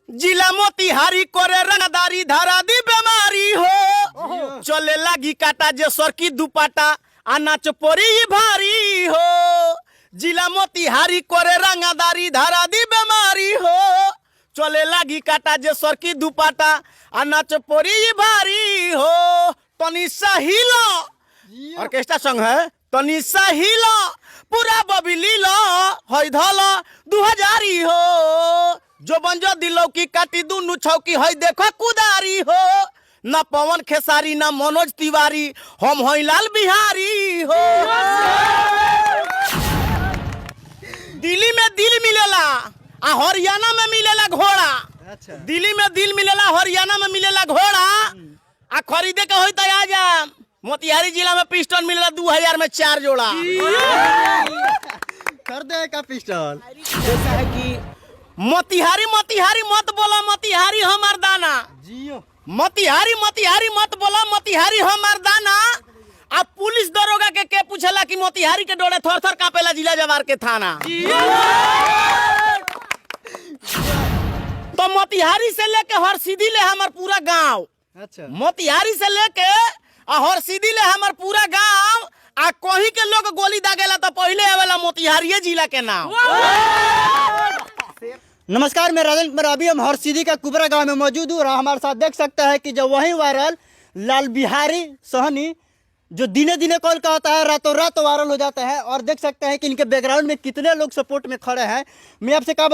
जिला मोतिहारी करे रंगदारी धारा दी बीमारी हो चले लगी काटा जे सर की दुपाटा आ नाच पोरी भारी हो। जिला मोतिहारी करे रंगदारी धारा दी बीमारी हो चले लगी काटा जे सर की दुपाटा आ नाच पोरी भारी हो। तनिषा हिलो ऑर्केस्ट्रा सॉन्ग है। तनिषा हिलो पूरा बबी लीलो हई धलो 2000 हो जो बंजो दिलो की काटी दुनु छौकी हई देखो कुदारी हो। न पवन खेसारी न मनोज तिवारी हम हई लाल बिहारी हो। दिल्ली में दिल मिलेला आ हरियाणा में मिलेला घोड़ा। अच्छा। दिल्ली में दिल मिलेला हरियाणा में मिलेला घोड़ा आ खरीदे के होई त आ जा। मोतिहारी जिला में पिस्टल मिलेला 2000 में 4 जोड़ा। कर दे का पिस्टल। जैसा है कि मोतिहारी मोतिहारी मत बोला मोतिहारी हमार दाना। जियो मोतिहारी मोतिहारी मत बोला मोतिहारी हमार दाना। अब पुलिस दरोगा के पूछला कि मोतिहारी के डोले थर थर कापेला जिला जवार के थाना। तो मोतिहारी से लेके हरसिद्धि ले हमार पूरा गांव। अच्छा। मोतिहारी से लेके हरसिद्धि ले हमार पूरा गांव आ कहीं के लोग गोली दागेला तो पहले आवेला मोतिहारी जिला के नाम। नमस्कार, मैं राजन कुमार। अभी हम हरसिद्धि का कुबरा गांव में मौजूद हूँ और हमारे साथ देख सकते हैं कि जो वही वायरल लाल बिहारी सोहनी जो दिने दिने कॉल का होता है रातों रात वायरल हो जाता है। और देख सकते हैं कि इनके बैकग्राउंड में कितने लोग सपोर्ट में खड़े हैं। मैं आपसे क्या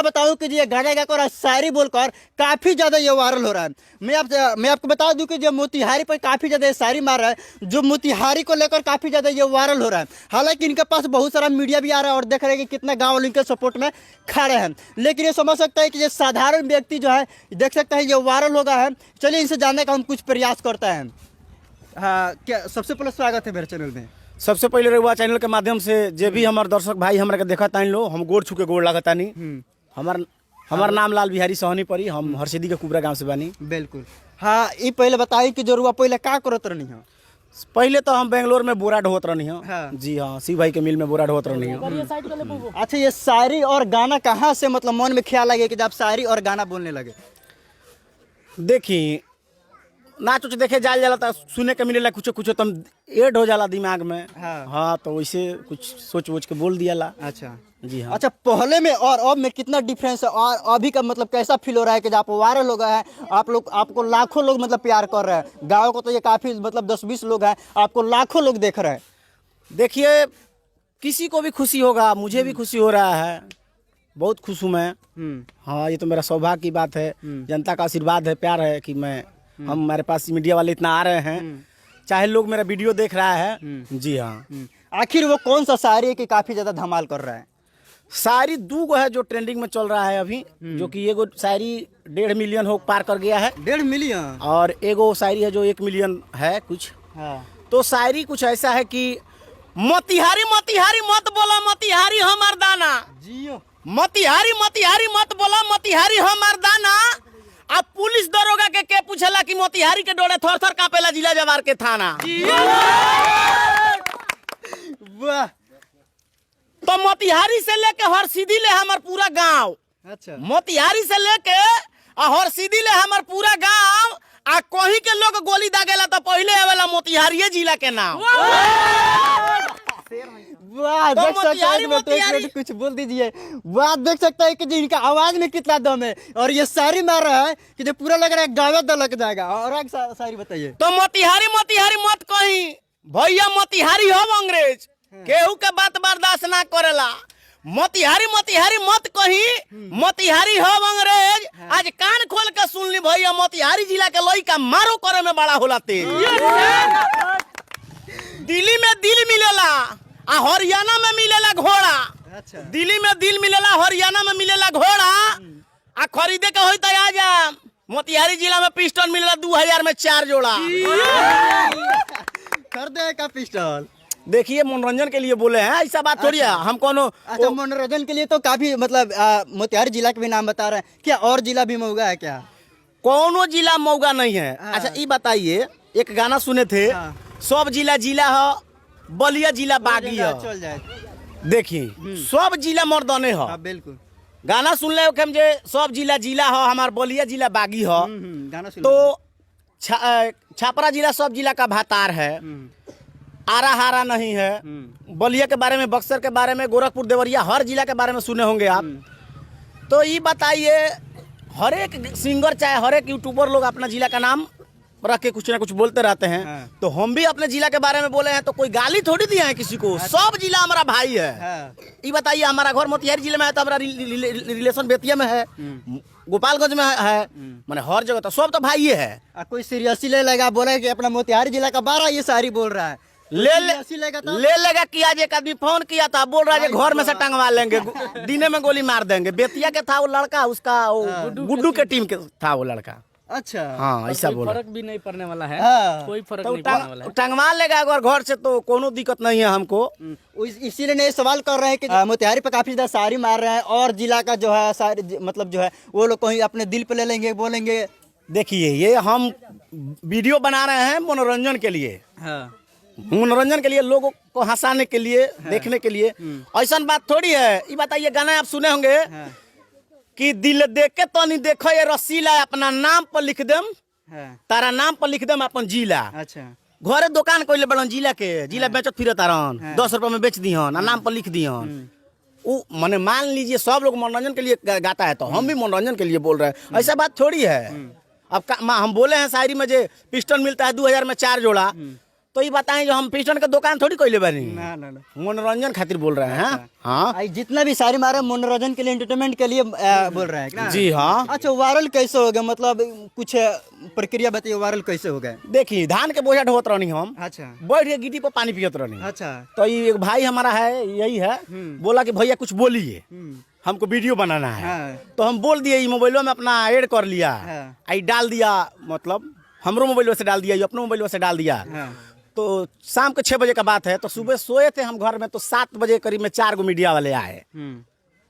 बताऊं कि ये गाना गाकर और शायरी बोलकर काफ़ी ज़्यादा ये वायरल हो रहा है। मैं आपको बता दूं कि जो मोतिहारी पर काफ़ी ज़्यादा शायरी मार रहा है, जो मोतिहारी को लेकर काफ़ी ज़्यादा ये वायरल हो रहा है। हालांकि इनके पास बहुत सारा मीडिया भी आ रहा है और देख रहे हैं कि कितना गाँव वालों के सपोर्ट में खड़े हैं। लेकिन ये समझ सकते हैं कि ये साधारण व्यक्ति जो है देख सकते हैं ये वायरल हो गया है। चलिए इनसे जानने का हम कुछ प्रयास करते हैं। हाँ, क्या सबसे पहले स्वागत है मेरे चैनल में। सबसे पहले रहुआ चैनल के माध्यम से जे भी हमारे दर्शक भाई हमरा के देखा तानी लो हम गोड़ छुके गोड़ लागता नहीं। हमार नाम लाल बिहारी सोहनी परी। हम हरसिद्धि के कुबरा गांव से बानी। बिल्कुल। हाँ, ये पहले बताई कि जो रुआ पहले का करत रहनी है। पहले तो हम बेंगलोर में बोरा ढोत रहनी है। हाँ। जी हाँ, शिव भाई के मिल में बोरा ढोत रहनी है। अच्छा, ये शायरी और गाना कहाँ से मतलब मन में ख्याल आ गया कि जब शायरी और गाना बोलने लगे? देखी नाच उच देखे जाल जाला तो सुने के मिलेला कुछ कुछ तम ऐड हो जाला दिमाग में। हाँ तो वैसे कुछ सोच वोच के बोल दियाला। अच्छा जी हाँ। अच्छा, पहले में और अब में कितना डिफरेंस है और अभी का मतलब कैसा फील हो रहा है कि आप वायरल हो गए हैं, आपको लाखों लोग मतलब प्यार कर रहे हैं। गाँव को तो ये काफ़ी मतलब 10-20 लोग हैं, आपको लाखों लोग देख रहे हैं। देखिए किसी को भी खुशी होगा, मुझे भी खुशी हो रहा है। बहुत खुश हूँ मैं। हाँ, ये तो मेरा सौभाग्य की बात है। जनता का आशीर्वाद है, प्यार है कि हमारे पास मीडिया वाले इतना आ रहे हैं, चाहे लोग मेरा वीडियो देख रहा है। जी हाँ। आखिर वो कौन सा शायरी है कि काफ़ी ज़्यादा धमाल कर रहा है? शायरी 2 है जो ट्रेंडिंग में चल रहा है अभी, जो कि एगो शायरी 1.5 मिलियन हो पार कर गया है। 1.5 मिलियन? और एगो शायरी है जो 1 मिलियन है कुछ। हाँ। तो शायरी कुछ ऐसा है कि मोतिहारी मोतिहारी मत बोला मोतिहारी हमार दाना। जियो मोतिहारी मोतिहारी मत बोला मोतिहारी हमार दाना। अब पुलिस दरोगा के पूछला कि मोतिहारी के डोले थर थर कापेला जिला जवार के थाना। वाह। तो मोतिहारी से लेके हरसिद्धि ले हमार पूरा गांव। अच्छा। मोतिहारी से लेके हरसिद्धि ले हमार पूरा गांव आ कहीं के लोग गोली दागेला तो पहले आवेला मोतिहारी जिला के नाम। वाह, देख सकते हैं कुछ बोल दीजिए। वाह, देख सकते हैं कि इनका आवाज में कितना दम है और ये शायरी मार रहा है कि जो पूरा लग रहा है गावे दलक जाएगा। और एक शायरी बताइए। तो मोतिहारी मोतिहारी मत कहीं भैया मोतिहारी हो अंग्रेज केहू के बात बर्दाश्त ना करेला। मोतिहारी मोतिहारी मत कहीं मोतिहारी हो अंग्रेज। आज कान खोल के सुन ली भैया मोतिहारी जिला के लइका मारो करे में बड़ा होला तेज। दिल्ली में दिल मिलेला आ हरियाणा में मिलेला घोड़ा। अच्छा। दिल्ली में दिल मिलेला हरियाणा में मिलेला घोड़ा आ खरीदे के होई त आ जा। मोतिहारी जिला में पिस्टल मिलेला 2000 में 4 जोड़ा। कर दे का पिस्टल। देखिए मनोरंजन के लिए बोले हैं, ऐसा बात थोड़ी है। हम कोनो अच्छा, मनोरंजन के लिए तो काफी मतलब मोतिहारी जिला के भी नाम बता रहे हैं। क्या और जिला भी मौगा है क्या? कोनो जिला मौगा नहीं है। अच्छा ये बताइए, एक गाना सुने थे, सब जिला जिला हो बलिया जिला बागी है। चल जाए। देखिए सब जिला मर्दाने हो। बिल्कुल। गाना सुन ले कि हम जे सब जिला जिला हो, हमार बलिया जिला बागी हो, गाना सुन तो छापरा जिला सब जिला का भातार है, आरा हारा नहीं है। बलिया के बारे में, बक्सर के बारे में, गोरखपुर, देवरिया, हर जिला के बारे में सुने होंगे आप। तो ये बताइए, हर एक सिंगर चाहे हर एक यूट्यूबर लोग अपना जिला का नाम रख के कुछ ना कुछ बोलते रहते हैं। तो हम भी अपने जिला के बारे में बोले हैं, तो कोई गाली थोड़ी दिया है किसी को। सब जिला हमारा भाई है। ये बताइए, हमारा घर मोतिहारी जिले में है तो हमारा रिलेशन बेतिया में है, गोपालगंज में है, मैंने हर जगह तो सब तो भाई है। कोई सीरियसली ले लेगा, बोला कि अपना मोतिहारी जिला का 12 ये शायरी बोल रहा है, ले लेगा कि आज एक आदमी फोन किया था, बोल रहा है घर में से टंगवा लेंगे, दीने में गोली मार देंगे। बेतिया के था वो लड़का, उसका गुड्डू के टीम के था वो लड़का। अच्छा, हाँ, ऐसा बोला। फर्क भी नहीं पड़ने वाला है। कोई फर्क तो नहीं पड़ने वाला है। टंगवा लेगा अगर घर से, तो कोनो दिक्कत नहीं है हमको। इसीलिए नहीं सवाल कर रहे हैं कि मोतिहारी पे काफी ज्यादा शायरी मार रहे हैं, और जिला का जो है शायरी मतलब जो है वो लोग कहीं अपने दिल पे ले लेंगे, बोलेंगे। देखिए, ये हम वीडियो बना रहे हैं मनोरंजन के लिए, मनोरंजन के लिए, लोगों को हंसाने के लिए, देखने के लिए। ऐसा बात थोड़ी है। ये बताइए, गाना आप सुने होंगे कि दिल देख के तो नहीं देखो ये रसीला, अपना नाम पर लिख देम, तारा नाम पर लिख देम अपन जिला। अच्छा, घरे दुकान कोई बड़न जिला के, जिला बेचत फिरत तारन, 10 रुपए में बेच दिहन, नाम पर लिख दिहन। वो माने मान लीजिए सब लोग मनोरंजन के लिए गाता है, तो हम भी मनोरंजन के लिए बोल रहे हैं। ऐसा बात थोड़ी है। अब हम बोले हैं शायरी में जे पिस्टन मिलता है 2000 में 4 जोड़ा, तो ये बताएं जो हम पिस्टन का दुकान थोड़ी कोई ले बनी, मनोरंजन खातिर बोल रहे हैं। हाँ, जितना भी शायरी मारे मनोरंजन के लिए, एंटरटेनमेंट के लिए बोल रहे हैं। जी हाँ। अच्छा, वायरल कैसे हो गया, मतलब कुछ प्रक्रिया बताइए, वायरल कैसे हो गए? देखिए, धान के बोझा ढोत रहनी हम, अच्छा, बैठ के गिट्टी पर पानी पियत रहनी। अच्छा, तो ये एक भाई हमारा है, यही है, बोला कि भैया कुछ बोलिए, हमको वीडियो बनाना है। तो हम बोल दिए, मोबाइलों में अपना ऐड कर लिया, आई डाल दिया, मतलब हमरो मोबाइल से डाल दिया, अपने मोबाइल से डाल दिया। तो शाम के 6 बजे का बात है। तो सुबह सोए थे हम घर में, तो 7 बजे करीब में 4 गो मीडिया वाले आए।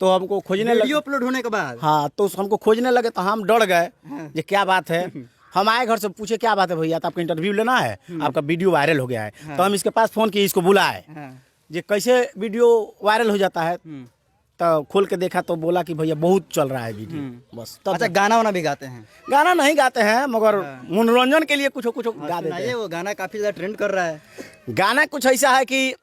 तो हमको खोजने लगे, वीडियो अपलोड होने के बाद। हाँ, तो हमको खोजने लगे, तो हम डर गए ये क्या बात है। हम आए घर से, पूछे क्या बात है भैया, तो आपका इंटरव्यू लेना है, आपका वीडियो वायरल हो गया है। तो हम इसके पास फोन किए, इसको बुलाए, ये कैसे वीडियो वायरल हो जाता है। तो खोल के देखा, तो बोला कि भैया बहुत चल रहा है वीडियो, बस। तब अच्छा, गाना वाना भी गाते हैं? गाना नहीं गाते हैं, मगर मनोरंजन के लिए कुछ कुछ गा देते हैं। वो गाना काफी ज्यादा ट्रेंड कर रहा है। गाना कुछ ऐसा है कि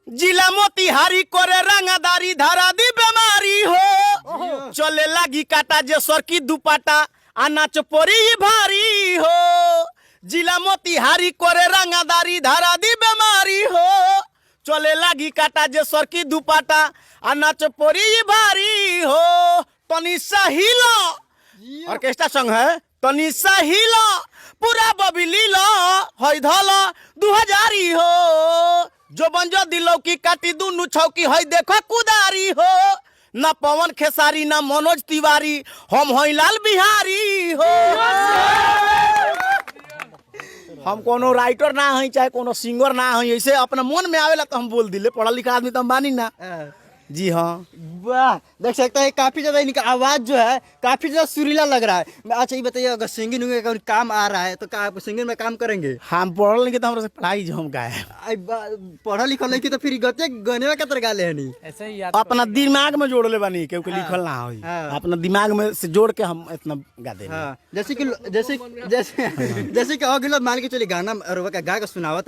जिला मोतिहारी करे रंगदारी, धरा दी बीमारी हो, चले लगी काटा जे सर की दुपाटा, नाच पोरी भारी हो। जिला मोतिहारी करे रंगदारी, धरा दी बीमारी हो, चले लगी काटा जे सर की दुपाटा, नाच पोरी भारी हो। तनी सहिला, ऑर्केस्ट्रा संग है, तनी सहिला, पूरा बबी लीला, हई धला 2000 हो। जो बंजो दिलो की काटी दुनु छौकी, हई देखो कुदारी हो। ना पवन खेसारी, ना मनोज तिवारी, हम हई लाल बिहारी हो। हम कोनो राइटर ना हई, चाहे कोनो सिंगर ना हई, ऐसे अपना मन में आवेला तो हम बोल दिले। पढ़ा लिखा आदमी तो हम बानी ना। जी हाँ, वाह, देख सकते हैं काफी ज्यादा इनका आवाज जो है काफी ज्यादा सुरीला लग रहा है। अच्छा, ये बताइए, अगर सिंगिंग का काम आ रहा है तो क्या आप सिंगिंग में काम करेंगे? हम पढ़ल लिखे तो हमसे पढ़ाई जो हम गाए, पढ़ा लिखा नहीं तो फिर गते गने का तरह गाले नहीं, ऐसे ही याद अपना दिमाग में जोड़ ले बानी, क्योंकि लिखल ना हो, अपना दिमाग में से जोड़ के हम इतना गा दे। जैसे कि अगले मान के चलिए गाना गा के सुनावा